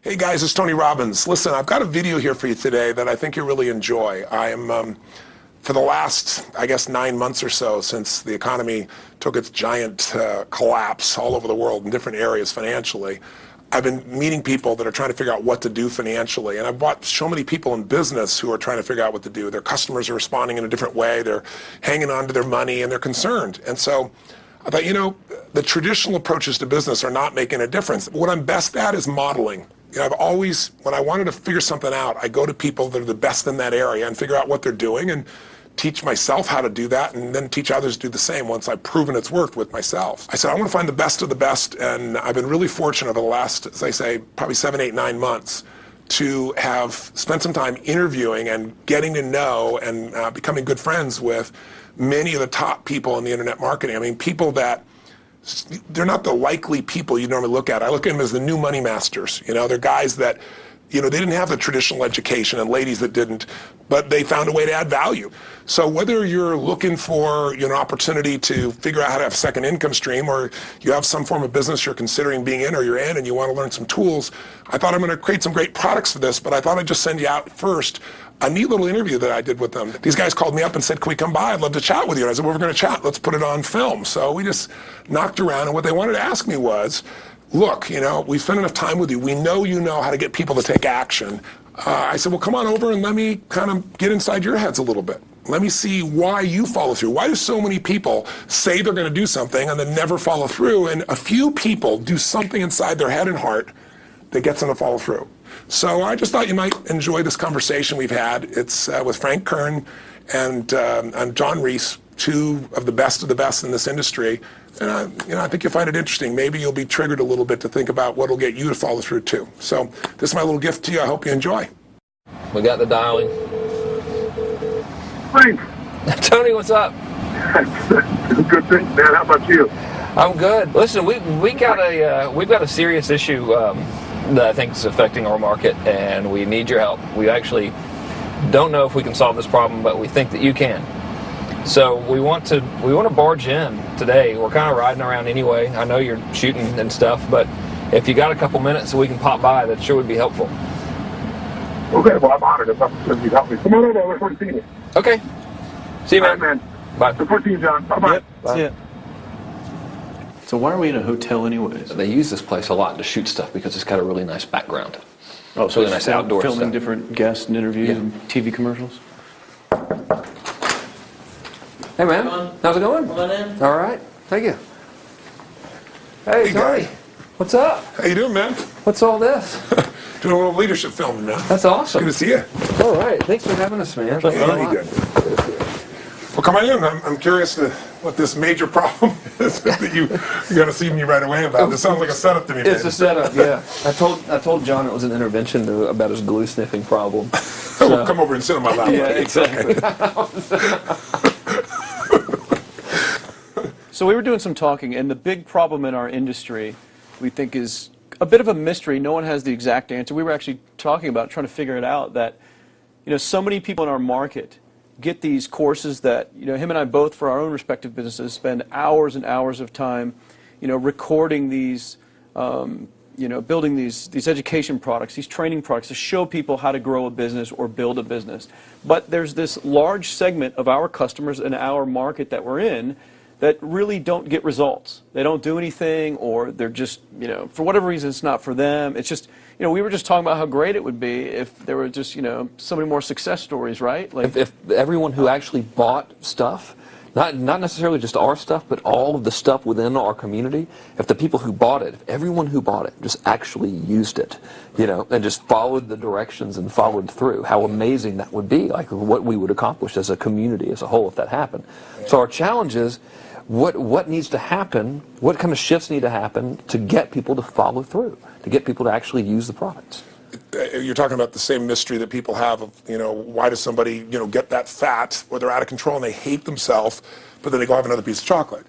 Hey guys, it's Tony Robbins. Listen, I've got a video here for you today that I think you'll really enjoy. I am, for the last, I guess, 9 months or so since the economy took its giant collapse all over the world in different areas financially, I've been meeting people that are trying to figure out what to do financially. And I've brought so many people in business who are trying to figure out what to do. Their customers are responding in a different way. They're hanging on to their money and they're concerned. And so I thought, you know, the traditional approaches to business are not making a difference. What I'm best at is modeling. You know, I've always, when I wanted to figure something out, I go to people that are the best in that area and figure out what they're doing and teach myself how to do that and then teach others to do the same once I've proven it's worked with myself. I said, I want to find the best of the best, and I've been really fortunate over the last, as I say, probably 7, 8, 9 months to have spent some time interviewing and getting to know and becoming good friends with many of the top people in the internet marketing. I mean, people that they're not the likely people you normally look at. I look at them as the new money masters. You know, they're guys that, you know, they didn't have the traditional education and ladies that didn't, but they found a way to add value. So whether you're looking for, you know, an opportunity to figure out how to have a second income stream, or you have some form of business you're considering being in or you're in and you want to learn some tools, I thought I'm going to create some great products for this, but I thought I'd just send you out first a neat little interview that I did with them. These guys called me up and said, can we come by? I'd love to chat with you. And I said, well, we're going to chat. Let's put it on film. So we just knocked around, and what they wanted to ask me was, look, you know, we've spent enough time with you. We know you know how to get people to take action. I said, well, come on over and let me kind of get inside your heads a little bit. Let me see why you follow through. Why do so many people say they're going to do something and then never follow through? And a few people do something inside their head and heart that gets them to follow through. So I just thought you might enjoy this conversation we've had. It's with Frank Kern and John Reese, two of the best in this industry. And you know, I think you'll find it interesting. Maybe you'll be triggered a little bit to think about what will get you to follow through too. So this is my little gift to you. I hope you enjoy. We got the dialing. Frank. Tony, what's up? Good thing, man. How about you? I'm good. Listen, we've got a serious issue that I think is affecting our market, and we need your help. We actually don't know if we can solve this problem, but we think that you can. So we want to barge in today. We're kind of riding around anyway. I know you're shooting and stuff, but if you got a couple minutes so we can pop by, that sure would be helpful. Okay, well, I'm honored if you'd help me. Come on over. I look forward to seeing you. Okay. See you, man. All right, man. Bye. Look forward to seeing you, John. Bye-bye. Yep, that's it. So why are we in a hotel anyways? They use this place a lot to shoot stuff because it's got a really nice background. Oh, so really nice outdoor filming stuff. Different guests and interviews Yeah. and TV commercials? Hey, man. How's it going? Come on in. All right. Thank you. Hey, Hey, Tony. guy. What's up? How you doing, man? What's all this? Doing a little leadership filming, man. That's awesome. Good to see you. All right. Thanks for having us, man. Yeah, you good. Well, come on in. I'm curious to what this major problem is that you're going to see me right away about. This sounds like a setup to me, It's man. a setup, yeah. I told John it was an intervention about his glue sniffing problem. Well, come over and sit on my lap. Yeah, buddy. exactly. So we were doing some talking, and the big problem in our industry, we think, is a bit of a mystery. No one has the exact answer. We were actually talking about trying to figure it out, that, you know, so many people in our market get these courses that, you know, him and I both, for our own respective businesses, spend hours and hours of time, you know, recording these, you know, building these education products, these training products to show people how to grow a business or build a business. But there's this large segment of our customers in our market that we're in that really don't get results. They don't do anything, or they're just, you know, for whatever reason, it's not for them. It's just, you know, we were just talking about how great it would be if there were just, you know, so many more success stories, right? Like, If everyone who actually bought stuff, not necessarily just our stuff, but all of the stuff within our community, if the people who bought it, if everyone who bought it just actually used it, you know, and just followed the directions and followed through, how amazing that would be, like what we would accomplish as a community as a whole if that happened. So our challenge is, what needs to happen, what kind of shifts need to happen to get people to follow through, to get people to actually use the products? You're talking about the same mystery that people have of, you know, why does somebody, you know, get that fat, or they're out of control and they hate themselves, but then they go have another piece of chocolate.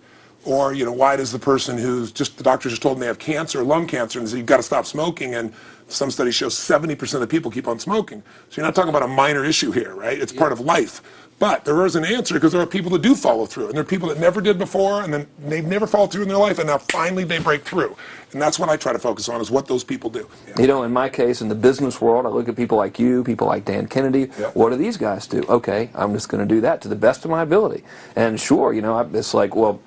Or, why does the person who's the doctors just told them they have cancer, lung cancer, and said you've got to stop smoking, and some studies show 70% of people keep on smoking. So you're not talking about a minor issue here, right? It's part of life. But there is an answer, because there are people that do follow through, and there are people that never did before, and then they've never followed through in their life, and now finally they break through. And that's what I try to focus on, is what those people do. In my case, in the business world, I look at people like you, people like Dan Kennedy. What do these guys do? Okay, I'm just going to do that to the best of my ability. And sure, it's like, well,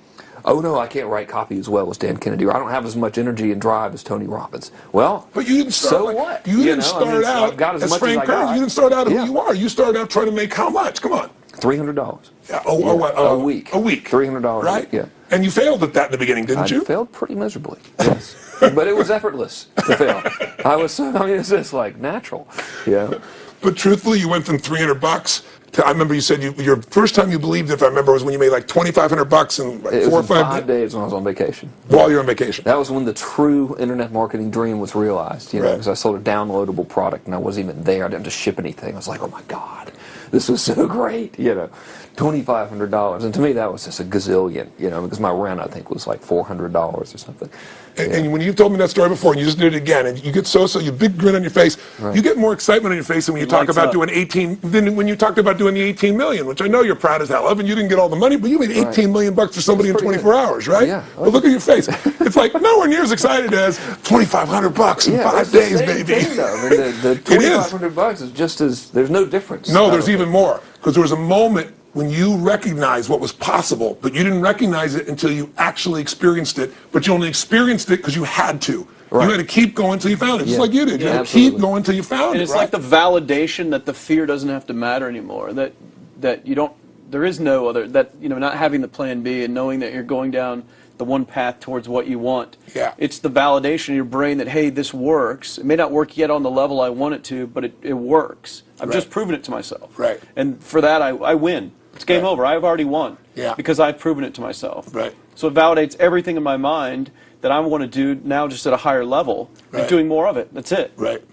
oh no, I can't write copy as well as Dan Kennedy, or I don't have as much energy and drive as Tony Robbins. Well, but you didn't start what? You didn't start out as Frank Kern. You didn't start out who you are. You started out trying to make how much? Come on. $300. Yeah. A week. A week. $300. Right. A week, yeah. And you failed at that in the beginning, didn't you? I failed pretty miserably. Yes. But it was effortless to fail. It's just like natural. Yeah. But truthfully, you went from $300 to, I remember you said your first time you believed, if I remember, was when you made like $2,500 in like 4 or 5 days when I was on vacation. While you're on vacation. That was when the true internet marketing dream was realized, right. Because I sold a downloadable product and I wasn't even there. I didn't have to ship anything. I was like, oh my God, this was so great, $2,500. And to me, that was just a gazillion, because my rent, I think, was like $400 or something. And when you've told me that story before, and you just did it again, and you get you big grin on your face, right. You get more excitement on your face than when you talk about doing 18, than when you talked about doing the 18 million, which I know you're proud as hell of, and you didn't get all the money, but you made 18 million bucks for somebody in 24 hours, right? Yeah. But look at your face. It's like nowhere near as excited as $2,500 in 5 days, baby. Thing, though. The $2,500 is just as, there's no difference. No, there's even more, because there was a moment when you recognized what was possible, but you didn't recognize it until you actually experienced it, but you only experienced it because you had to. Right. You had to keep going until you found it, just like you did. You had to keep going until you found it. And it's like the validation that the fear doesn't have to matter anymore, that you don't, there is no other, that, not having the plan B and knowing that you're going down the one path towards what you want. Yeah. It's the validation in your brain that, hey, this works. It may not work yet on the level I want it to, but it works. I've just proven it to myself. Right. And for that, I win. It's game over. I've already won. Yeah. Because I've proven it to myself. Right. So it validates everything in my mind that I want to do now, just at a higher level, and doing more of it. That's it. Right.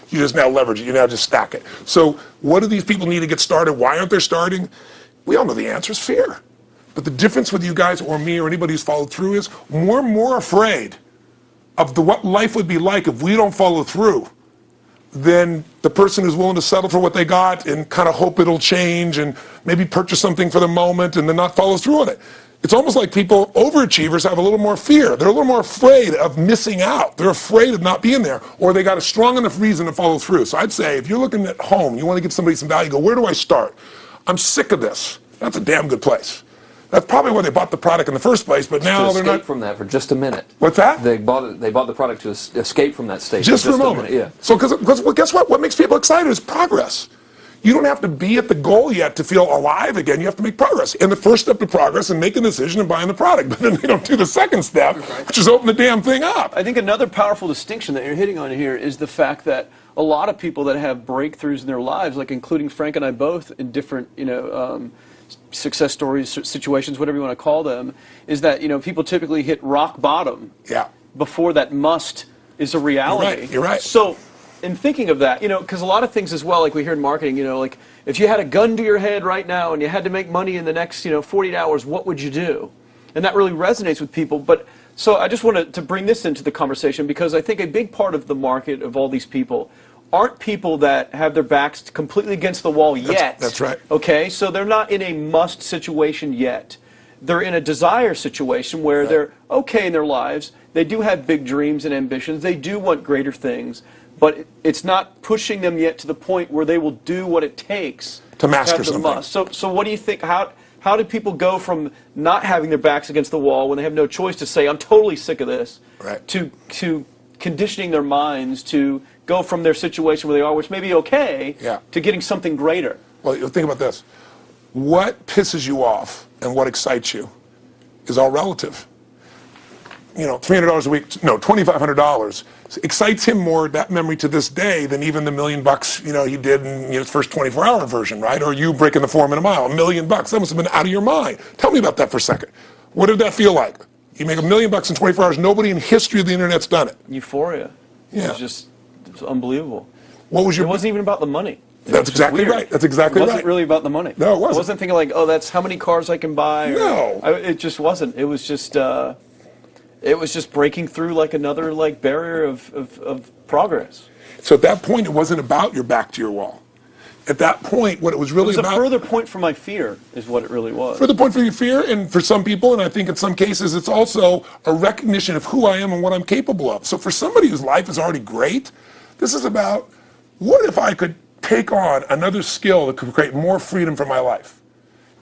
You just now leverage it. You now just stack it. So what do these people need to get started? Why aren't they starting? We all know the answer is fear. But the difference with you guys or me or anybody who's followed through is we're more afraid of what life would be like if we don't follow through than the person who's willing to settle for what they got and kind of hope it'll change and maybe purchase something for the moment and then not follow through on it. It's almost like people, overachievers, have a little more fear. They're a little more afraid of missing out. They're afraid of not being there, or they got a strong enough reason to follow through. So I'd say if you're looking at home, you want to give somebody some value, go, where do I start? I'm sick of this. That's a damn good place. That's probably why they bought the product in the first place, but now they're not. Escape from that for just a minute. What's that? They bought the product to escape from that state. Just for a moment. Yeah. So, because guess what? What makes people excited is progress. You don't have to be at the goal yet to feel alive again. You have to make progress. And the first step to progress is making a decision and buying the product. But then they don't do the second step, which is open the damn thing up. I think another powerful distinction that you're hitting on here is the fact that a lot of people that have breakthroughs in their lives, like including Frank and I both in different, success stories, situations, whatever you want to call them, is that, people typically hit rock bottom before that must is a reality. You're right. So in thinking of that, because a lot of things as well, like we hear in marketing, like if you had a gun to your head right now and you had to make money in the next, 48 hours, what would you do? And that really resonates with people. But so I just wanted to bring this into the conversation because I think a big part of the market of all these people aren't people that have their backs completely against the wall yet. That's right. Okay, so they're not in a must situation yet. They're in a desire situation where they're okay in their lives. They do have big dreams and ambitions. They do want greater things, but it's not pushing them yet to the point where they will do what it takes to master something. Must. So what do you think? How do people go from not having their backs against the wall when they have no choice to say, I'm totally sick of this, to conditioning their minds to go from their situation where they are, which may be okay, to getting something greater? Well, think about this. What pisses you off and what excites you is all relative. $300 a week, no, $2,500 excites him more, that memory to this day, than even the $1 million, he did in his first 24-hour version, right? Or you breaking the 4 minute mile, $1 million. That must have been out of your mind. Tell me about that for a second. What did that feel like? You make $1 million in 24 hours. Nobody in history of the internet's done it. Euphoria. Yeah. It's unbelievable. What was your? It wasn't even about the money. That's exactly weird. right. That's exactly It right. wasn't really about the money. No, it wasn't. I wasn't thinking like, oh, that's how many cars I can buy. No. It just wasn't. It was just breaking through like another like barrier of progress. So at that point, it wasn't about your back to your wall. At that point, what it was really It was about... a further point for my fear, is what it really was. Further point for your fear, and for some people, and I think in some cases, it's also a recognition of who I am and what I'm capable of. So for somebody whose life is already great, this is about, what if I could take on another skill that could create more freedom for my life?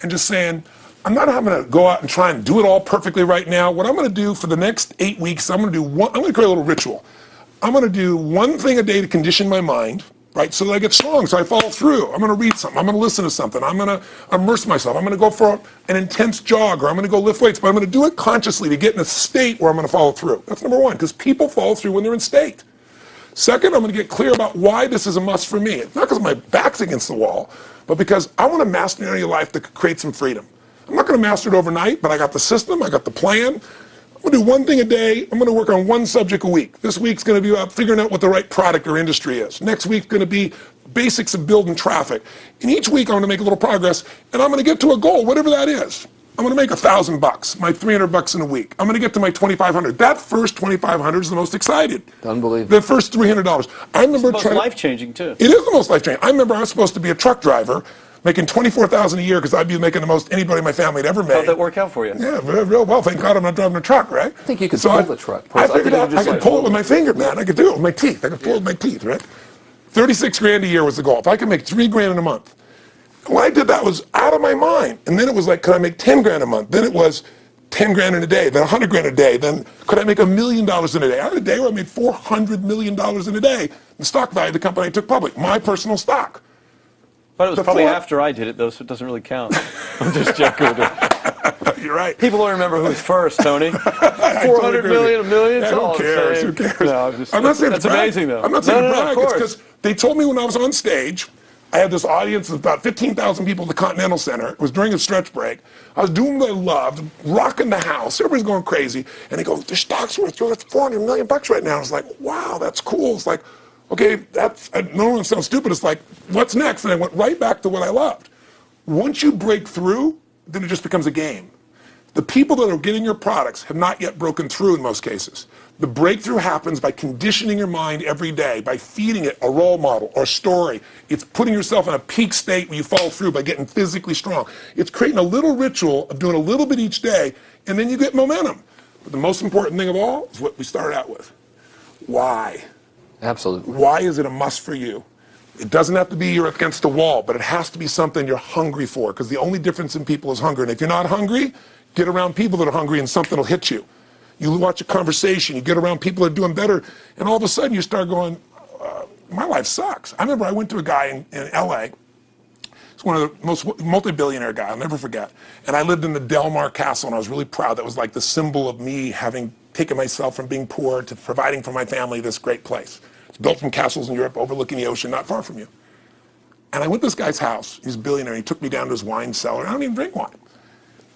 And just saying, I'm not going to go out and try and do it all perfectly right now. What I'm going to do for the next 8 weeks, I'm going to create a little ritual. I'm going to do one thing a day to condition my mind, right, so that I get strong, so I follow through. I'm going to read something. I'm going to listen to something. I'm going to immerse myself. I'm going to go for an intense jog, or I'm going to go lift weights, but I'm going to do it consciously to get in a state where I'm going to follow through. That's number one, because people follow through when they're in state. Second, I'm going to get clear about why this is a must for me. It's not because my back's against the wall, but because I want to master an area of life that could create some freedom. I'm not going to master it overnight, but I got the system, I got the plan. I'm going to do one thing a day. I'm going to work on one subject a week. This week's going to be about figuring out what the right product or industry is. Next week's going to be basics of building traffic. And each week I'm going to make a little progress, and I'm going to get to a goal, whatever that is. I'm going to make $1,000, my $300 in a week. I'm going to get to my $2,500. That first $2,500 is the most excited. Unbelievable. The first $300. I remember It's the most life-changing, too. It is the most life-changing. I remember I was supposed to be a truck driver, making $24,000 a year because I'd be making the most anybody in my family had ever made. How'd that work out for you? Yeah, real well. Thank God I'm not driving a truck, right? I think you could pull the truck. I figured out I could pull it with my finger, man. I could do it with my teeth. I could pull it with my teeth, right? 36 grand a year was the goal. If I could make 3 grand in a month. When I did that, was out of my mind. And then it was like, could I make 10 grand a month? Then it was 10 grand in a day, then 100 grand a day. Then could I make $1 million in a day? I had a day where I made $400 million in a day. The stock value of the company I took public, my personal stock. But it was probably after I did it, though, so it doesn't really count. I'm just joking. You're right. People don't remember who's first, Tony. 400 million, $1 million, it's all who cares? the same. Who cares? No, I'm not saying that's to brag. amazing, though. I'm not saying to no, brag. of It's course. because they told me when I was on stage, I had this audience of about 15,000 people at the Continental Center. It was during a stretch break. I was doing what I loved, rocking the house. Everybody's going crazy. And they go, the stock's worth $400 million right now. I was like, wow, that's cool. It's like, okay, that's, I don't want to sound stupid. It's like, what's next? And I went right back to what I loved. Once you break through, then it just becomes a game. The people that are getting your products have not yet broken through in most cases. The breakthrough happens by conditioning your mind every day, by feeding it a role model or a story. It's putting yourself in a peak state where you follow through by getting physically strong. It's creating a little ritual of doing a little bit each day, and then you get momentum. But the most important thing of all is what we started out with. Why? Absolutely. Why is it a must for you? It doesn't have to be you're against the wall, but it has to be something you're hungry for, because the only difference in people is hunger. And if you're not hungry, get around people that are hungry and something will hit you. You watch a conversation, you get around people that are doing better, and all of a sudden you start going, my life sucks. I remember I went to a guy in LA. He's one of the most multi-billionaire guy, I'll never forget. And I lived in the Del Mar Castle, and I was really proud. That was like the symbol of me having taken myself from being poor to providing for my family this great place. It's built from castles in Europe overlooking the ocean, not far from you. And I went to this guy's house. He's a billionaire. He took me down to his wine cellar. I don't even drink wine.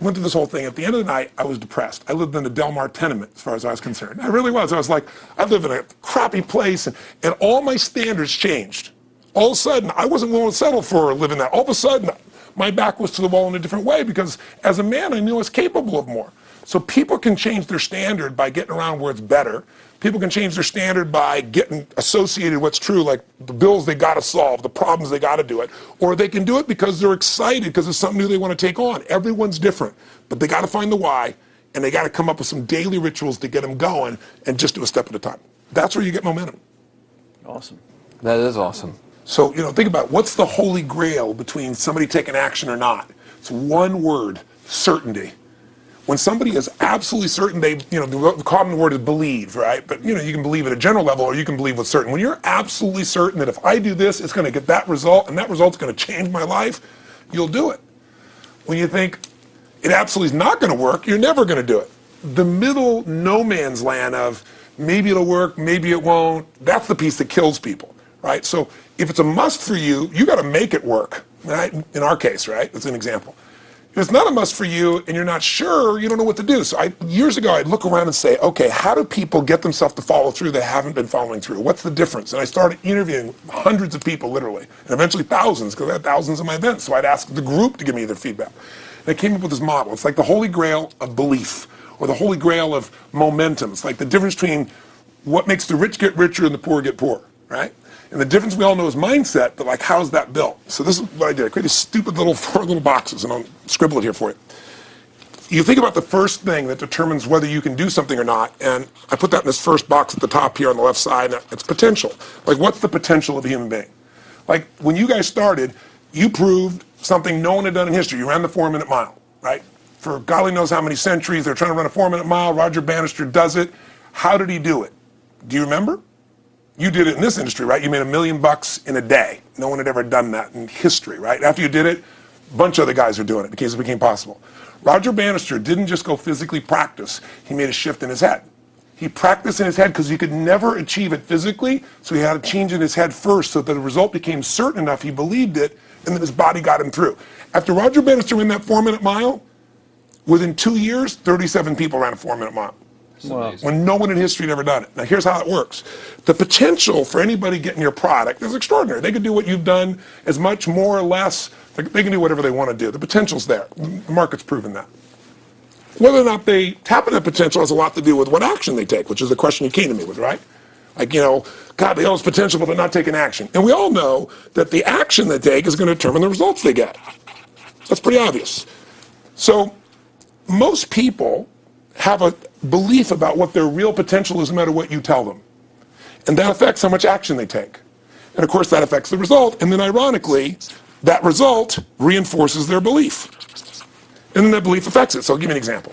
Went through this whole thing. At the end of the night, I was depressed. I lived in the Del Mar tenement, as far as I was concerned. I really was. I was like, I live in a crappy place, and all my standards changed. All of a sudden, I wasn't willing to settle for living that. All of a sudden, my back was to the wall in a different way, because as a man, I knew I was capable of more. So people can change their standard by getting around where it's better. People can change their standard by getting associated with what's true, like the bills they got to solve, the problems they got to do it. Or they can do it because they're excited, because it's something new they want to take on. Everyone's different, but they got to find the why, and they got to come up with some daily rituals to get them going, and just do a step at a time. That's where you get momentum. Awesome. That is awesome. So, think about what's the holy grail between somebody taking action or not. It's one word: certainty. When somebody is absolutely certain, the common word is believe, right? But, you can believe at a general level, or you can believe with certain. When you're absolutely certain that if I do this, it's going to get that result, and that result's going to change my life, you'll do it. When you think it absolutely is not going to work, you're never going to do it. The middle no man's land of maybe it'll work, maybe it won't, that's the piece that kills people, right? So if it's a must for you, you got to make it work, right? In our case, right? That's an example. If it's not a must for you and you're not sure, you don't know what to do. So years ago, I'd look around and say, okay, how do people get themselves to follow through that haven't been following through? What's the difference? And I started interviewing hundreds of people, literally, and eventually thousands, because I had thousands of my events. So I'd ask the group to give me their feedback. And I came up with this model. It's like the holy grail of belief, or the holy grail of momentum. It's like the difference between what makes the rich get richer and the poor get poorer, right? And the difference we all know is mindset, but like, how's that built? So this is what I did. I created stupid little 4 little boxes, and I'll scribble it here for you. You think about the first thing that determines whether you can do something or not, and I put that in this first box at the top here on the left side, and it's potential. Like, what's the potential of a human being? Like, when you guys started, you proved something no one had done in history. You ran the 4-minute mile, right? For golly knows how many centuries, they're trying to run a 4-minute mile. Roger Bannister does it. How did he do it? Do you remember? You did it in this industry, right? You made $1 million in a day. No one had ever done that in history, right? After you did it, a bunch of other guys are doing it in case it became possible. Roger Bannister didn't just go physically practice. He made a shift in his head. He practiced in his head because he could never achieve it physically, so he had to change in his head first so that the result became certain enough he believed it, and then his body got him through. After Roger Bannister ran that 4-minute mile, within 2 years, 37 people ran a 4-minute mile. Wow. When no one in history had ever done it. Now here's how it works. The potential for anybody getting your product is extraordinary. They could do what you've done as much, more or less. They can do whatever they want to do. The potential's there. The market's proven that. Whether or not they tap into that potential has a lot to do with what action they take, which is the question you came to me with, right? Like, God, they all have potential, but they're not taking action. And we all know that the action they take is going to determine the results they get. That's pretty obvious. So most people have a belief about what their real potential is no matter what you tell them. And that affects how much action they take. And of course that affects the result. And then ironically, that result reinforces their belief. And then that belief affects it. So I'll give you an example.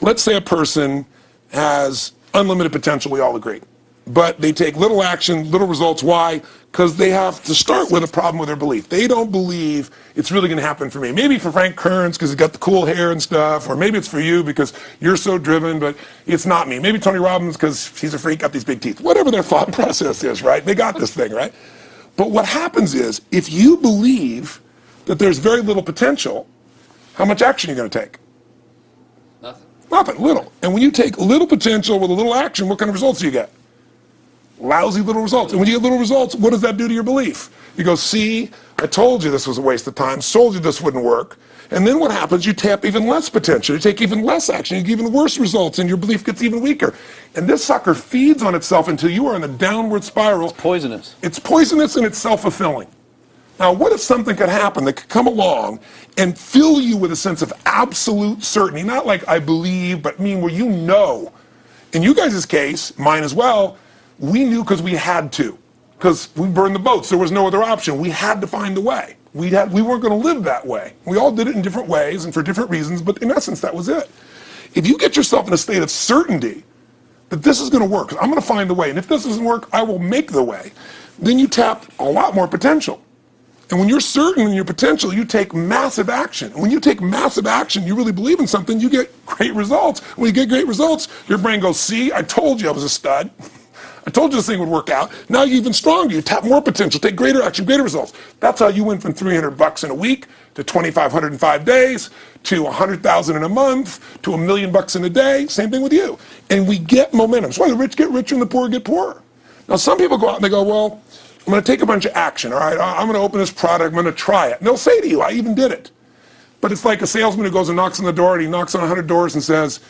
Let's say a person has unlimited potential, we all agree. But they take little action, little results. Why? Because they have to start with a problem with their belief. They don't believe it's really going to happen for me. Maybe for Frank Kern because he's got the cool hair and stuff, or maybe it's for you because you're so driven, but it's not me. Maybe Tony Robbins because he's a freak, got these big teeth. Whatever their thought process is, right? They got this thing, right? But what happens is, if you believe that there's very little potential, how much action are you going to take? Nothing, little. And when you take little potential with a little action, what kind of results do you get? Lousy little results. And when you get little results, what does that do to your belief? You go, see, I told you this was a waste of time, told you this wouldn't work. And then what happens? You tap even less potential. You take even less action. You get even worse results, and your belief gets even weaker. And this sucker feeds on itself until you are in a downward spiral. It's poisonous. It's poisonous and it's self-fulfilling. Now, what if something could happen that could come along and fill you with a sense of absolute certainty? Not like I believe, but mean where you know. In you guys' case, mine as well, we knew because we had to. Because we burned the boats. There was no other option. We had to find a way. We weren't going to live that way. We all did it in different ways and for different reasons, but in essence, that was it. If you get yourself in a state of certainty that this is going to work, I'm going to find the way, and if this doesn't work, I will make the way, then you tap a lot more potential. And when you're certain in your potential, you take massive action. And when you take massive action, you really believe in something, you get great results. When you get great results, your brain goes, see, I told you I was a stud. I told you this thing would work out. Now you're even stronger. You tap more potential, take greater action, greater results. That's how you went from $300 in a week to $2,500 in 5 days to $100,000 in a month to $1 million in a day. Same thing with you. And we get momentum. That's why the rich get richer and the poor get poorer. Now some people go out and they go, well, I'm going to take a bunch of action. All right, I'm going to open this product. I'm going to try it. And they'll say to you, I even did it. But it's like a salesman who goes and knocks on the door, and he knocks on 100 doors and says,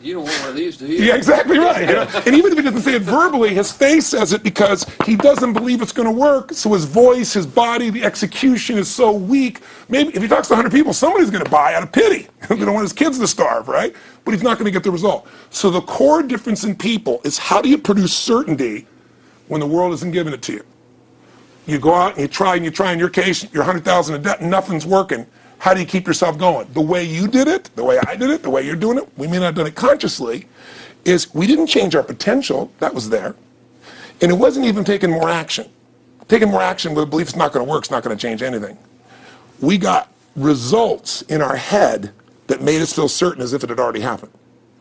you don't want one of these, do you? yeah, exactly right. And even if he doesn't say it verbally, his face says it because he doesn't believe it's going to work. So his voice, his body, the execution is so weak. Maybe if he talks to 100 people, somebody's going to buy out of pity. They don't want his kids to starve, right? But he's not going to get the result. So the core difference in people is how do you produce certainty when the world isn't giving it to you? You go out and you try. In your case, you're 100,000 in debt and nothing's working. How do you keep yourself going? The way you did it, the way I did it, the way you're doing it, we may not have done it consciously, is we didn't change our potential. That was there. And it wasn't even taking more action. Taking more action with a belief it's not going to work, it's not going to change anything. We got results in our head that made us feel certain as if it had already happened.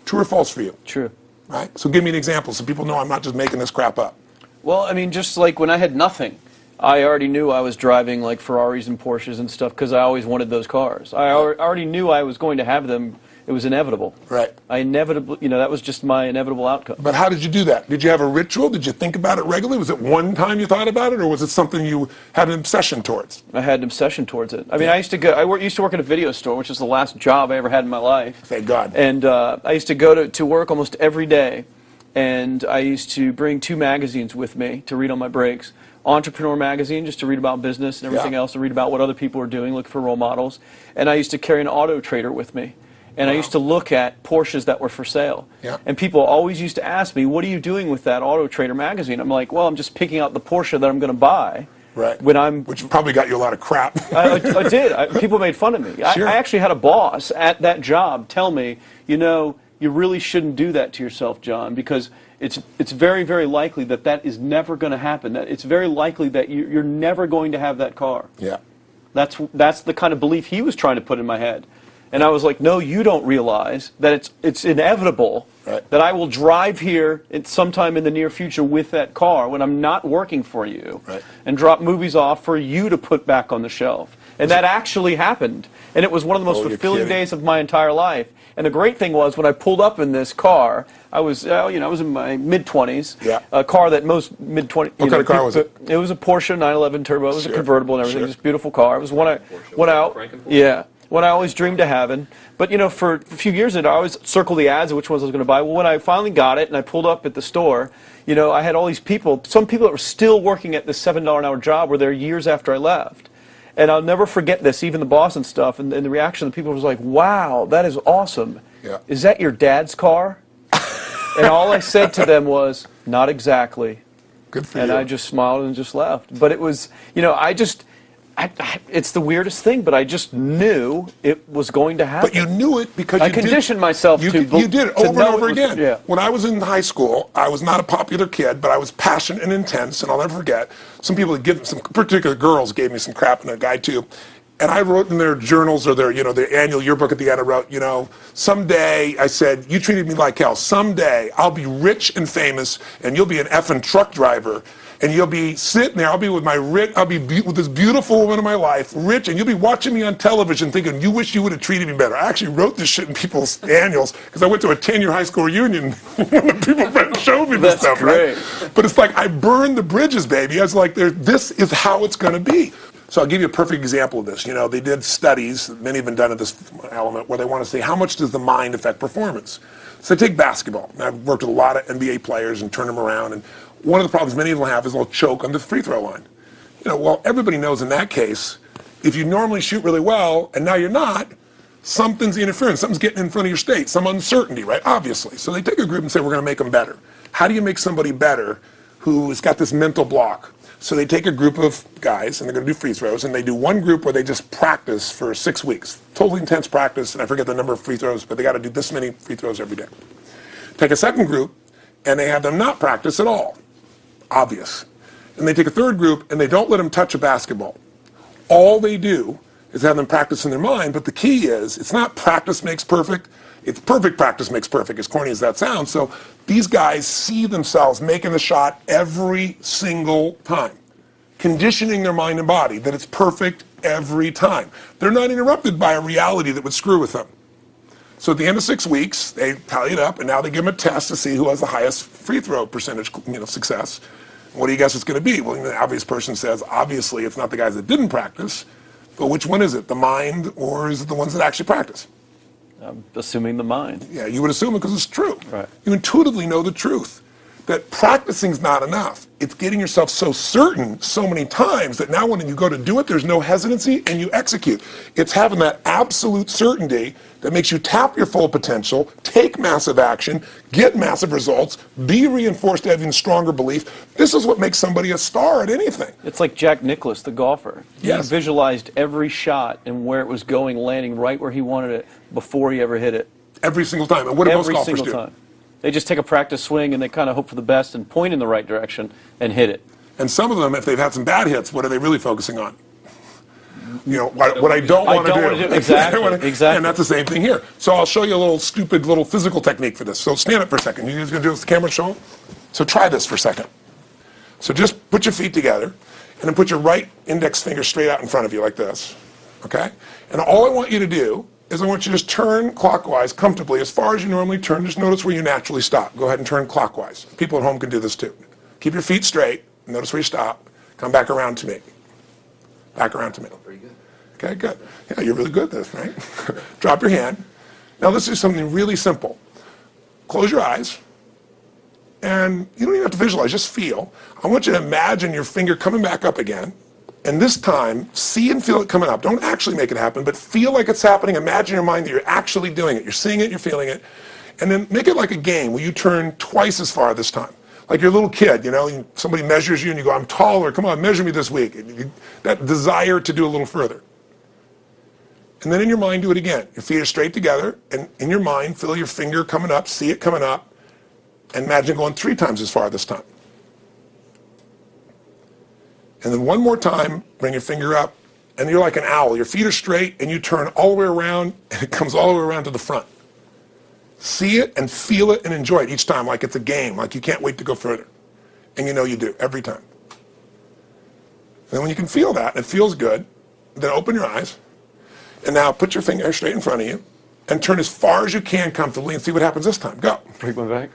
True or false for you? True. Right? So give me an example so people know I'm not just making this crap up. Well, I mean, just like when I had nothing, I already knew I was driving like Ferraris and Porsches and stuff because I always wanted those cars. I already knew I was going to have them. It was inevitable. Right. That was just my inevitable outcome. But how did you do that? Did you have a ritual? Did you think about it regularly? Was it one time you thought about it, or was it something you had an obsession towards? I had an obsession towards it. I mean, I used to work at a video store, which is the last job I ever had in my life. Thank God. And I used to go to work almost every day, and I used to bring 2 magazines with me to read on my breaks. Entrepreneur magazine, just to read about business and everything else, to read about what other people are doing, look for role models. And I used to carry an Auto Trader with me. And I used to look at Porsches that were for sale. Yeah. And people always used to ask me, what are you doing with that Auto Trader magazine? I'm like, well, I'm just picking out the Porsche that I'm going to buy. Right. Which probably got you a lot of crap. I did. People made fun of me. Sure. I actually had a boss at that job tell me, you really shouldn't do that to yourself, John, because it's very, very likely that is never going to happen. That it's very likely that you're never going to have that car. Yeah. That's the kind of belief he was trying to put in my head. And I was like, no, you don't realize that it's inevitable that I will drive here sometime in the near future with that car when I'm not working for you and drop movies off for you to put back on the shelf. And that actually happened. And it was one of the most fulfilling days of my entire life. And the great thing was when I pulled up in this car, I was in my mid-20s, a car that most mid-20s... What kind of car was it? It was a Porsche 911 Turbo. It was a convertible and everything. Just a beautiful car. It was one I always dreamed of having. But, for a few years, I always circled the ads of which ones I was going to buy. Well, when I finally got it and I pulled up at the store, I had all these people, some people that were still working at this $7 an hour job were there years after I left. And I'll never forget this, even the boss and stuff, and the reaction of the people was like, wow, that is awesome. Yeah. Is that your dad's car? And all I said to them was, not exactly. Good for you. And I just smiled and just left. But it was, it's the weirdest thing, but I just knew it was going to happen. But you knew it because I conditioned myself to you did it over and over again. Yeah. When I was in high school, I was not a popular kid, but I was passionate and intense, and I'll never forget. Some particular girls gave me some crap, and a guy too. And I wrote in their journals or their annual yearbook at the end, I wrote, someday, I said, you treated me like hell. Someday I'll be rich and famous, and you'll be an effing truck driver. And you'll be sitting there, I'll be with with this beautiful woman of my life, rich, and you'll be watching me on television thinking, you wish you would have treated me better. I actually wrote this shit in people's annuals because I went to a 10-year high school reunion when people showed me this stuff, great. Right? But it's like, I burned the bridges, baby. I was like, this is how it's going to be. So I'll give you a perfect example of this. They did studies, many have been done at this element, where they want to say, how much does the mind affect performance? So take basketball. I've worked with a lot of NBA players and turned them around, and one of the problems many of them have is they'll choke on the free throw line. Well, everybody knows in that case, if you normally shoot really well and now you're not, something's interfering, something's getting in front of your state, some uncertainty, right? Obviously. So they take a group and say, we're going to make them better. How do you make somebody better who's got this mental block? So they take a group of guys and they're going to do free throws, and they do one group where they just practice for 6 weeks. Totally intense practice, and I forget the number of free throws, but they got to do this many free throws every day. Take a second group, and they have them not practice at all. Obvious. And they take a third group and they don't let them touch a basketball. All they do is have them practice in their mind, but the key is it's not practice makes perfect, it's perfect practice makes perfect, as corny as that sounds. So these guys see themselves making the shot every single time, conditioning their mind and body that it's perfect every time. They're not interrupted by a reality that would screw with them. So at the end of 6 weeks, they tally it up, and now they give them a test to see who has the highest free throw percentage, success. What do you guess it's going to be? Well, the obvious person says, obviously, it's not the guys that didn't practice, but which one is it? The mind, or is it the ones that actually practice? I'm assuming the mind. Yeah, you would assume it because it's true. Right. You intuitively know the truth. That practicing's not enough. It's getting yourself so certain so many times that now when you go to do it, there's no hesitancy and you execute. It's having that absolute certainty that makes you tap your full potential, take massive action, get massive results, be reinforced having stronger belief. This is what makes somebody a star at anything. It's like Jack Nicklaus, the golfer. Yes. He visualized every shot and where it was going, landing right where he wanted it before he ever hit it. Every single time. And what do most golfers do? Every single time. They just take a practice swing and they kind of hope for the best and point in the right direction and hit it. And some of them, if they've had some bad hits, what are they really focusing on? What I don't want to do. Exactly. Exactly. And that's the same thing here. So I'll show you a little stupid little physical technique for this. So stand up for a second. You guys going to do this with the camera show? So try this for a second. So just put your feet together. and then put your right index finger straight out in front of you like this, okay? And all I want you to do is I want you to just turn clockwise comfortably as far as you normally turn. Just notice where you naturally stop. Go ahead and turn clockwise. People at home can do this too. Keep your feet straight. Notice where you stop. Come back around to me. Back around to me. Pretty good. Okay, good. Yeah, you're really good at this, right? Drop your hand. Now let's do something really simple. Close your eyes. And you don't even have to visualize, just feel. I want you to imagine your finger coming back up again. And this time, see and feel it coming up. Don't actually make it happen, but feel like it's happening. Imagine in your mind that you're actually doing it. You're seeing it, you're feeling it. And then make it like a game where you turn twice as far this time. Like you're a little kid, you know, somebody measures you and you go, I'm taller, come on, measure me this week. That desire to do a little further. And then in your mind, do it again. Your feet are straight together, and in your mind, feel your finger coming up, see it coming up, and imagine going 3 times as far this time. And then one more time, bring your finger up, and you're like an owl. Your feet are straight, and you turn all the way around, and it comes all the way around to the front. See it and feel it and enjoy it each time, like it's a game, like you can't wait to go further. And you know you do, every time. And then when you can feel that, and it feels good, then open your eyes, and now put your finger straight in front of you, and turn as far as you can comfortably, and see what happens this time. Go. Break my back.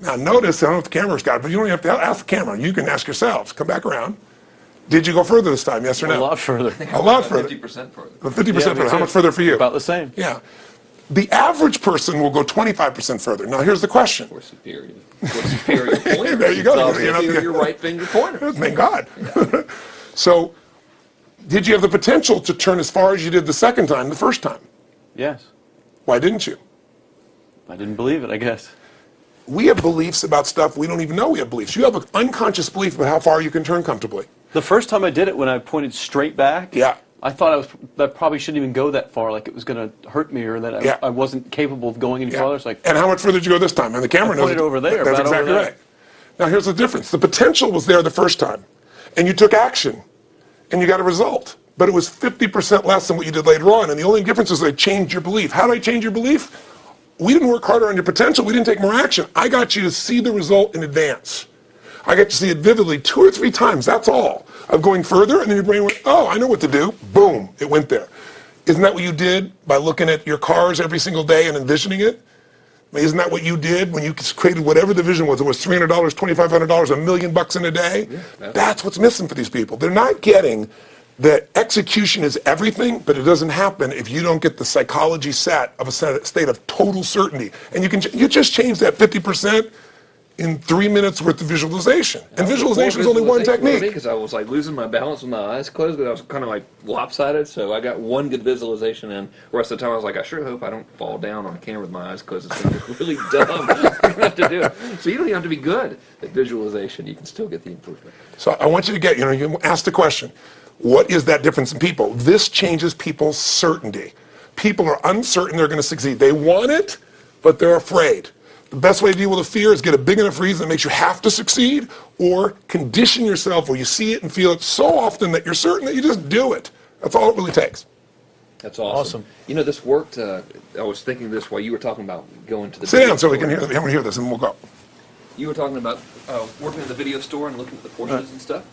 Now notice, I don't know if the camera's got it, but you don't even have to ask the camera. You can ask yourselves. Come back around. Did you go further this time, yes or no? A lot further. A lot further. 50% further. 50% Yeah, further. How much further for you? About the same. Yeah. The average person will go 25% further. Now here's the question. Or superior. Or superior pointer. There you go. So You know, your right finger pointer. Thank God. So, did you have the potential to turn as far as you did the second time, the first time? Yes. Why didn't you? I didn't believe it, I guess. We have beliefs about stuff we don't even know we have beliefs. You have an unconscious belief about how far you can turn comfortably. The first time I did it, when I pointed straight back, Yeah. I thought that probably shouldn't even go that far, like it was going to hurt me, or that I wasn't capable of going any farther. It's like, And how much further did you go this time? And the camera knows pointed over there, That's about over exactly there. right. Now here's the difference. The potential was there the first time, and you took action, and you got a result. But it was 50% less than what you did later on, and the only difference is they changed your belief. How did I change your belief? We didn't work harder on your potential. We didn't take more action. I got you to see the result in advance. I got you to see it vividly 2 or 3 times. That's all. Of going further, and then your brain went, oh, I know what to do. Boom, it went there. Isn't that what you did by looking at your cars every single day and envisioning it? I mean, isn't that what you did when you created whatever the vision was? It was $300, $2,500, $1 million in a day? Yeah, that's what's missing for these people. They're not getting that execution is everything, but it doesn't happen if you don't get the psychology set of a state of total certainty. And you just change that 50% in 3 minutes worth of visualization. And visualization is only one technique. Because I was like losing my balance with my eyes closed, because I was kind of like lopsided. So I got one good visualization in. The rest of the time I was like, I sure hope I don't fall down on camera with my eyes closed. It's going to look really dumb. I don't have to do it. So you don't even have to be good at visualization. You can still get the improvement. So I want you to get, you ask the question, what is that difference in people? This changes people's certainty. People are uncertain they're going to succeed. They want it, but they're afraid. The best way to deal with a fear is get a big enough reason that makes you have to succeed, or condition yourself where you see it and feel it so often that you're certain that you just do it. That's all it really takes. That's awesome. You know, this worked. I was thinking of this while you were talking about going to the Sit video down so we store. can hear this, and we'll go. You were talking about working in the video store and looking at the Porsches and stuff.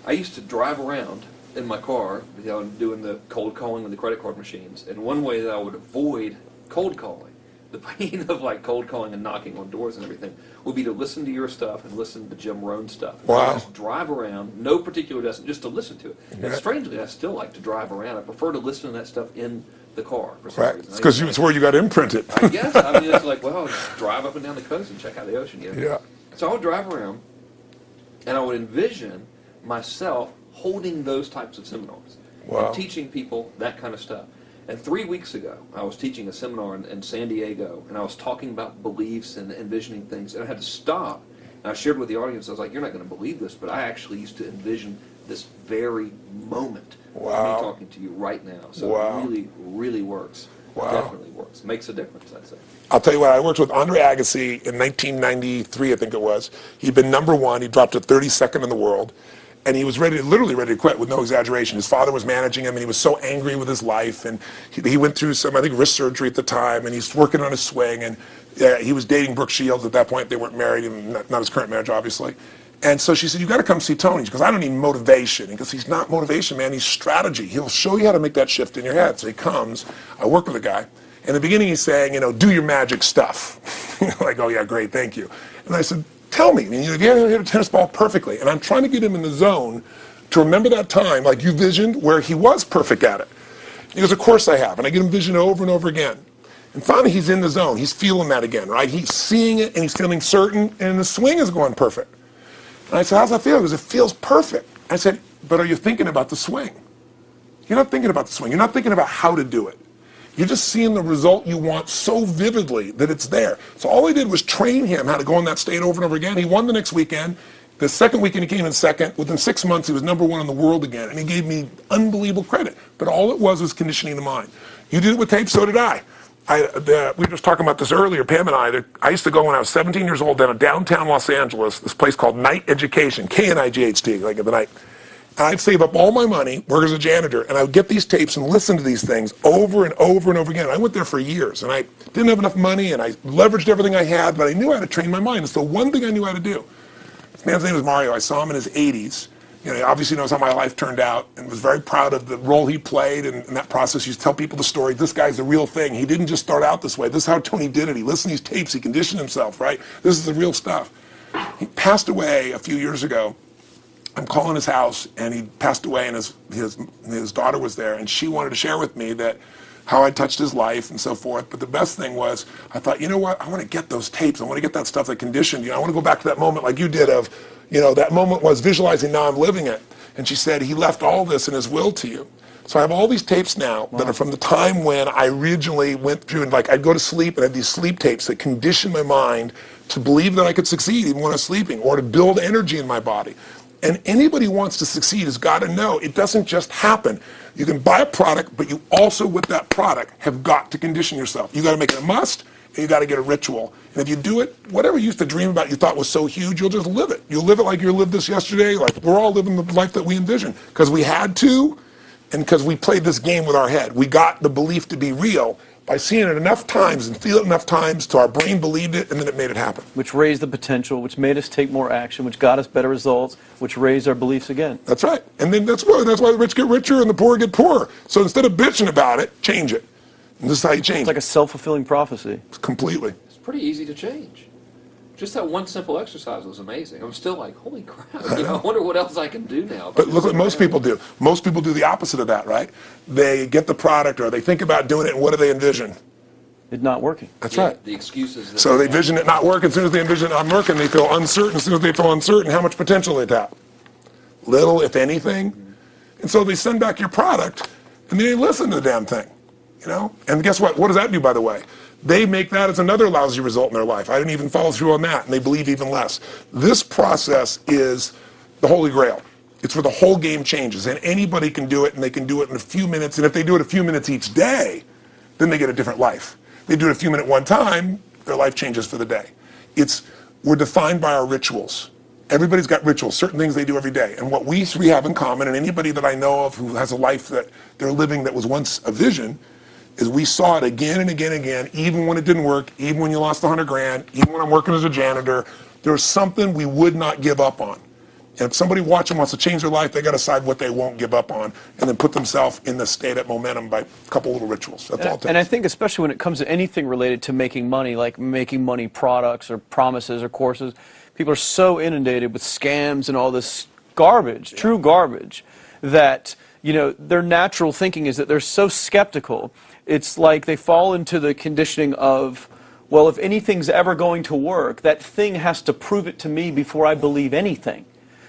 I used to drive around in my car, doing the cold calling with the credit card machines. And one way that I would avoid cold calling, the pain of like cold calling and knocking on doors and everything, would be to listen to your stuff and listen to Jim Rohn's stuff. And Wow. just drive around, no particular destination, just to listen to it. Yeah. And strangely, I still like to drive around. I prefer to listen to that stuff in the car for some Right. reason. It's because it's where you got imprinted. I guess. I mean, it's like, well, just drive up and down the coast and check out the ocean. Yeah. So I would drive around, and I would envision myself holding those types of seminars Wow. and teaching people that kind of stuff. And 3 weeks ago, I was teaching a seminar in San Diego, and I was talking about beliefs and envisioning things, and I had to stop. And I shared with the audience, I was like, you're not going to believe this, but I actually used to envision this very moment of Wow. me talking to you right now. So Wow. it really, really works. Wow. Definitely works. Makes a difference, I'd say. I'll tell you what, I worked with Andre Agassi in 1993, I think it was. He'd been #1, he dropped to 32nd in the world, and he was literally ready to quit with no exaggeration. His father was managing him, and he was so angry with his life, and he went through some, I think, wrist surgery at the time, and he's working on his swing, and he was dating Brooke Shields at that point. They weren't married, and not his current marriage, obviously. And so she said, you got to come see Tony. She goes, I don't need motivation. He goes, he's not motivation, man. He's strategy. He'll show you how to make that shift in your head. So he comes. I work with a guy. In the beginning, he's saying, do your magic stuff. Like, oh, yeah, great, thank you. And I said, tell me. If you hit a tennis ball perfectly. And I'm trying to get him in the zone to remember that time, like you visioned, where he was perfect at it. He goes, of course I have. And I get him vision over and over again. And finally, he's in the zone. He's feeling that again, right? He's seeing it, and he's feeling certain, and the swing is going perfect. And I said, how's that feel? He goes, it feels perfect. I said, but are you thinking about the swing? You're not thinking about the swing. You're not thinking about how to do it. You're just seeing the result you want so vividly that it's there. So all I did was train him how to go in that state over and over again. He won the next weekend. The second weekend he came in second. Within 6 months, he was #1 in the world again. And he gave me unbelievable credit. But all it was conditioning the mind. You did it with tape, so did I. We were just talking about this earlier, Pam and I used to go when I was 17 years old down to downtown Los Angeles, this place called Night Education, K-N-I-G-H-T, like in the night. And I'd save up all my money, work as a janitor, and I would get these tapes and listen to these things over and over and over again. I went there for years, and I didn't have enough money, and I leveraged everything I had, but I knew how to train my mind. It's the one thing I knew how to do. This man's name was Mario. I saw him in his 80s. He obviously knows how my life turned out and was very proud of the role he played in that process. He used to tell people the story. This guy's the real thing. He didn't just start out this way. This is how Tony did it. He listened to these tapes. He conditioned himself, right? This is the real stuff. He passed away a few years ago. I'm calling his house, and he passed away, and his daughter was there, and she wanted to share with me that how I touched his life and so forth. But the best thing was, I thought, you know what? I want to get those tapes. I want to get that stuff that conditioned. I want to go back to that moment like you did of, that moment was visualizing, now I'm living it. And she said, he left all this in his will to you. So I have all these tapes now that are from the time when I originally went through, and I'd go to sleep and I had these sleep tapes that conditioned my mind to believe that I could succeed even when I was sleeping, or to build energy in my body. And anybody who wants to succeed has got to know it doesn't just happen. You can buy a product, but you also, with that product, have got to condition yourself. You got to make it a must, and you got to get a ritual. And if you do it, whatever you used to dream about you thought was so huge, you'll just live it. You'll live it like you lived this yesterday, like we're all living the life that we envision. Because we had to, and because we played this game with our head. We got the belief to be real by seeing it enough times and feel it enough times till our brain believed it, and then it made it happen. Which raised the potential, which made us take more action, which got us better results, which raised our beliefs again. That's right. And then that's why the rich get richer and the poor get poorer. So instead of bitching about it, change it. And this is how you change it. It's like a self-fulfilling prophecy. Completely. It's pretty easy to change. Just that one simple exercise was amazing. I'm still like, holy crap, I wonder what else I can do now. But look what most people do. Most people do the opposite of that, right? They get the product, or they think about doing it, and what do they envision? It not working. That's right. The excuses. So they vision it not working. As soon as they envision it not working, they feel uncertain. As soon as they feel uncertain, how much potential they tap? Little, if anything. And so they send back your product, and they listen to the damn thing. And guess what? What does that do, by the way? They make that as another lousy result in their life. I didn't even follow through on that, and they believe even less. This process is the Holy Grail. It's where the whole game changes, and anybody can do it, and they can do it in a few minutes. And if they do it a few minutes each day, then they get a different life. They do it a few minutes one time, their life changes for the day. We're defined by our rituals. Everybody's got rituals, certain things they do every day. And what we three have in common, and anybody that I know of who has a life that they're living that was once a vision, is we saw it again and again and again, even when it didn't work, even when you lost 100 grand, even when I'm working as a janitor. There's something we would not give up on. And if somebody watching wants to change their life, they got to decide what they won't give up on, and then put themselves in the state of momentum by a couple little rituals. That's all it takes. And I think especially when it comes to anything related to making money, like making money products or promises or courses, people are so inundated with scams and all this garbage, true garbage, that their natural thinking is that they're so skeptical. It's like they fall into the conditioning of, well, if anything's ever going to work, that thing has to prove it to me before I believe anything.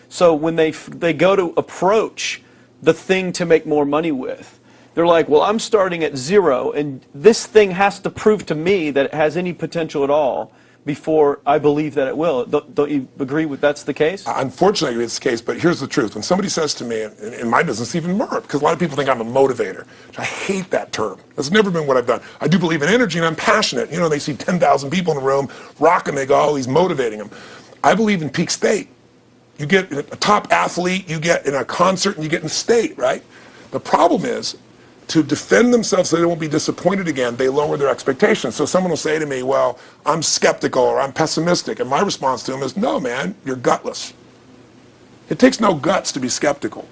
So when they go to approach the thing to make more money with, they're like, well, I'm starting at zero, and this thing has to prove to me that it has any potential at all before I believe that it will. Don't you agree with that's the case? Unfortunately, it's the case, but here's the truth. When somebody says to me, in my business, even more, because a lot of people think I'm a motivator. I hate that term. That's never been what I've done. I do believe in energy, and I'm passionate. They see 10,000 people in a room rocking, they go, oh, he's motivating them. I believe in peak state. You get a top athlete, you get in a concert, and you get in state, right? The problem is, to defend themselves so they won't be disappointed again, they lower their expectations. So someone will say to me, well, I'm skeptical or I'm pessimistic. And my response to them is, no, man, you're gutless. It takes no guts to be skeptical.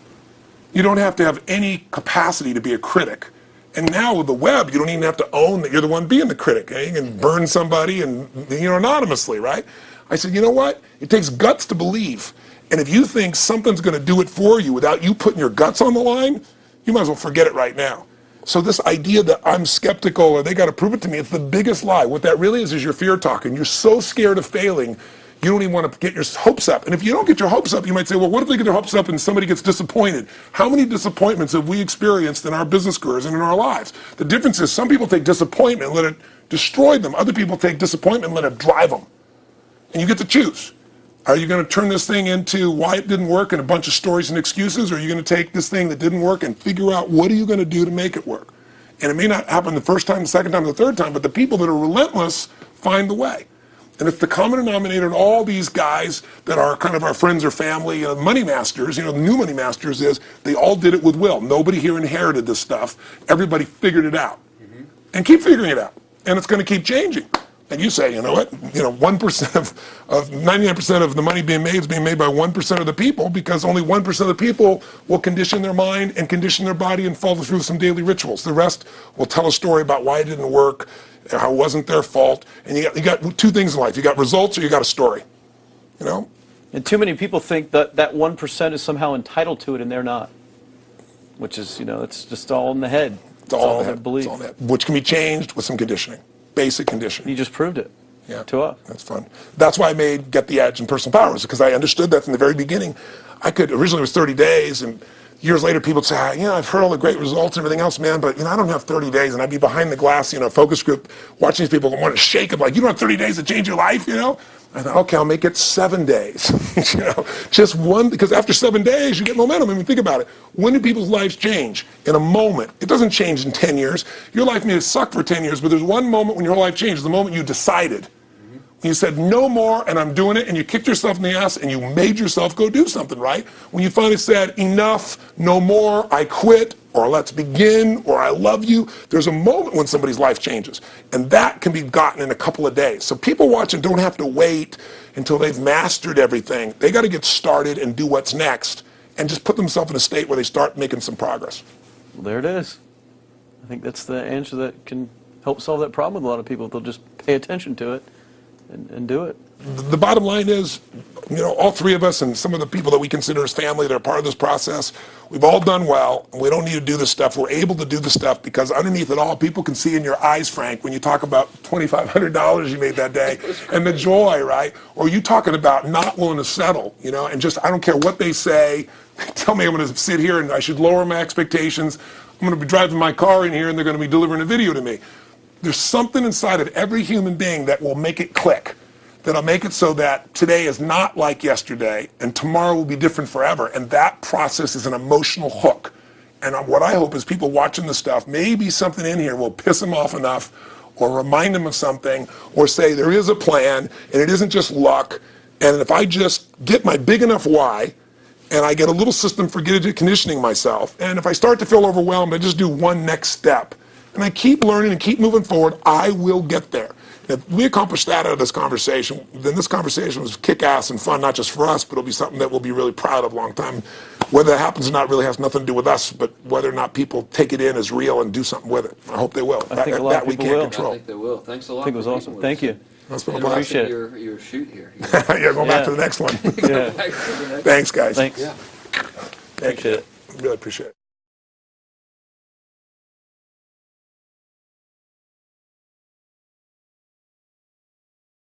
You don't have to have any capacity to be a critic. And now with the web, you don't even have to own that you're the one being the critic. You can burn somebody and, anonymously, right? I said, you know what? It takes guts to believe. And if you think something's going to do it for you without you putting your guts on the line, you might as well forget it right now. So this idea that I'm skeptical or they got to prove it to me, it's the biggest lie. What that really is your fear talking. You're so scared of failing, you don't even want to get your hopes up. And if you don't get your hopes up, you might say, well, what if they get their hopes up and somebody gets disappointed? How many disappointments have we experienced in our business careers and in our lives? The difference is some people take disappointment and let it destroy them. Other people take disappointment and let it drive them. And you get to choose. Are you going to turn this thing into why it didn't work and a bunch of stories and excuses? Or are you going to take this thing that didn't work and figure out what are you going to do to make it work? And it may not happen the first time, the second time, the third time, but the people that are relentless find the way. And it's the common denominator in all these guys that are kind of our friends or family, money masters, the new money masters is they all did it with will. Nobody here inherited this stuff. Everybody figured it out. And keep figuring it out. And it's going to keep changing. And you say, you know what, 1% of 99% of the money being made is being made by 1% of the people because only 1% of the people will condition their mind and condition their body and follow through some daily rituals. The rest will tell a story about why it didn't work, how it wasn't their fault. And you got two things in life. You got results or you got a story, And too many people think that 1% is somehow entitled to it and they're not, which is, it's just all in the head. It's all in their belief. It's all in the head, which can be changed with some conditioning. Basic conditioning. You just proved it to us. That's fun. That's why I made Get the Edge and Personal Powers, because I understood that from the very beginning. Originally it was 30 days, and years later people would say, I've heard all the great results and everything else, man, but I don't have 30 days, and I'd be behind the glass, focus group, watching these people want to shake them, like, you don't have 30 days to change your life, I thought, okay, I'll make it 7 days. Just one, because after 7 days, you get momentum. I mean, think about it. When do people's lives change? In a moment. It doesn't change in 10 years. Your life may have sucked for 10 years, but there's one moment when your whole life changed, the moment you decided. When you said, no more, and I'm doing it, and you kicked yourself in the ass, and you made yourself go do something, right? When you finally said, enough, no more, I quit, or let's begin, or I love you, there's a moment when somebody's life changes. And that can be gotten in a couple of days. So people watching don't have to wait until they've mastered everything. They got to get started and do what's next, and just put themselves in a state where they start making some progress. Well, there it is. I think that's the answer that can help solve that problem with a lot of people. They'll just pay attention to it. And do it. The bottom line is, all three of us and some of the people that we consider as family that are part of this process, we've all done well, and we don't need to do this stuff. We're able to do this stuff because underneath it all, people can see in your eyes, Frank, when you talk about $2,500 you made that day, and the joy, right? Or you talking about not willing to settle, and just, I don't care what they say, tell me I'm going to sit here and I should lower my expectations. I'm going to be driving my car in here and they're going to be delivering a video to me. There's something inside of every human being that will make it click, that'll make it so that today is not like yesterday and tomorrow will be different forever. And that process is an emotional hook. And what I hope is people watching this stuff, maybe something in here will piss them off enough or remind them of something or say there is a plan and it isn't just luck. And if I just get my big enough why and I get a little system for conditioning myself, and if I start to feel overwhelmed, I just do one next step. And I keep learning and keep moving forward, I will get there. If we accomplish that out of this conversation, then this conversation was kick-ass and fun, not just for us, but it'll be something that we'll be really proud of a long time. Whether that happens or not really has nothing to do with us, but whether or not people take it in as real and do something with it. I hope they will. I think a lot of people will. I think they will. Thanks a lot. I think it was awesome. Thank you. That's been a I blast. appreciate your shoot here. Yeah, going back to the next one. Yeah. Thanks, guys. Thanks. Yeah. Thank you. Appreciate it. Really appreciate it.